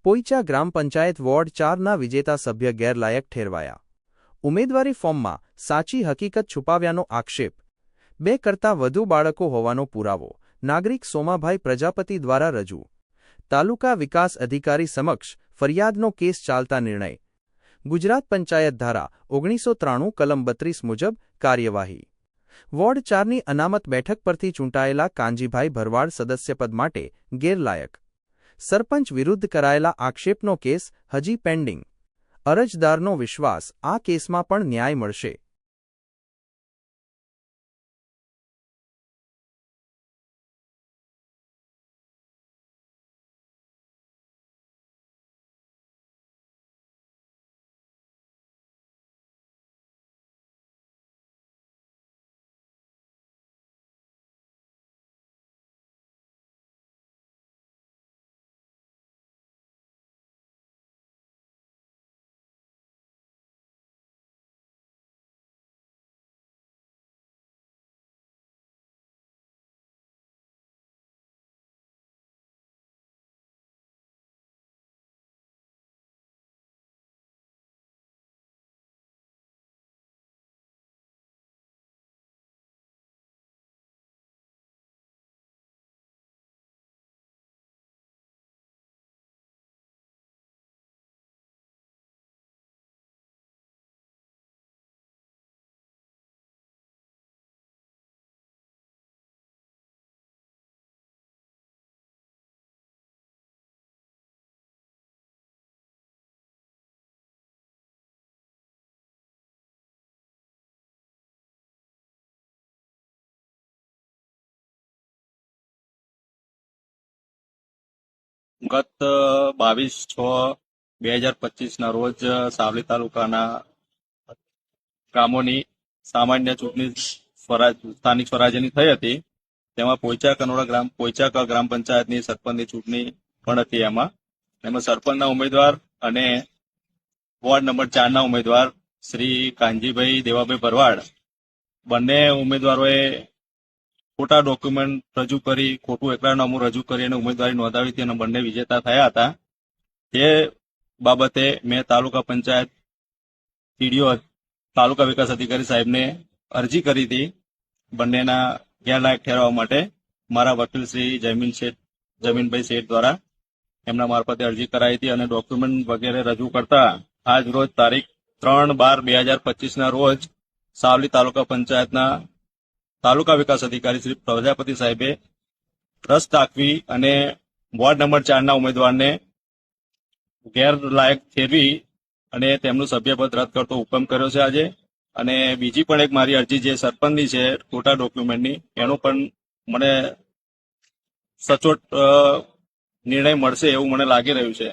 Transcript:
પોઈચા ગ્રામ panchayat ward 4ના વિજેતા સભ્ય ગેરલાયક ઠેરવાયા. ઉમેદવારી ફોર્મમાં સાચી હકીકત છુપાવ્યાનો આક્ષેપ. 2 કરતાં વધુ બાળકો હોવાનો પુરાવો નાગરિક સોમાભાઈ પ્રજાપતિ દ્વારા રજૂ. તાલુકા વિકાસ અધિકારી સમક્ષ ફરિયાદનો કેસ ચાલતા નિર્ણય. ગુજરાત પંચાયત ધારા 1993 કલમ 32 મુજબ કાર્યવાહી. વોર્ડ 4ની અનામત બેઠક પરથી ચૂંટાયેલા કાનજીભાઈ ભરવાડ સદસ્યપદ માટે ગેરલાયક. સરપંચ વિરુદ્ધ કરાયેલા આક્ષેપનો કેસ હજી પેન્ડિંગ. અરજદારનો વિશ્વાસ આ કેસમાં પણ ન્યાય મળશે. ગત 22/6/2025 રોજ સાવલી તાલુકાના ગામોની સામાન્ય ચૂંટણી સ્થાનિક સ્વરાજ્યની થઈ હતી. તેમાં પોઈચા ગ્રામ પંચાયતની સરપંચની ચૂંટણી પણ હતી. એમાં સરપંચના ઉમેદવાર અને વોર્ડ નંબર 4ના ઉમેદવાર શ્રી કાનજીભાઈ દેવાભાઈ ભરવાડ બંને ઉમેદવારોએ ખોટા ડોક્યુમેન્ટ રજૂ કરી, ખોટું એકરારનામું રજૂ કરી અને ઉમેદવારી નોંધાવી હતી અને બંને વિજેતા થયા હતા. તે બાબતે મેં તાલુકા પંચાયત ટીડીઓ તાલુકા વિકાસ અધિકારી સાહેબને અરજી કરી હતી બંનેના ગેરલાયક ઠેરવવા માટે. મારા વકીલ શ્રી જમીનભાઈ શેઠ દ્વારા એમના મારફતે અરજી કરાઈ હતી અને ડોક્યુમેન્ટ વગેરે રજૂ કરતા આજ રોજ તારીખ 3/12/2025 રોજ સાવલી તાલુકા પંચાયતના તાલુકા વિકાસ અધિકારી શ્રી પ્રજાપતિ સાહેબે રસ દાખવી અને વોર્ડ નંબર 4ના ઉમેદવારને ગેરલાયક ઠેરવી અને તેમનું સભ્યપદ રદ કરતો હુકમ કર્યો છે આજે. અને બીજી પણ એક મારી અરજી જે સરપંચની છે ખોટા ડોક્યુમેન્ટની, એનું પણ મને સચોટ નિર્ણય મળશે એવું મને લાગી રહ્યું છે.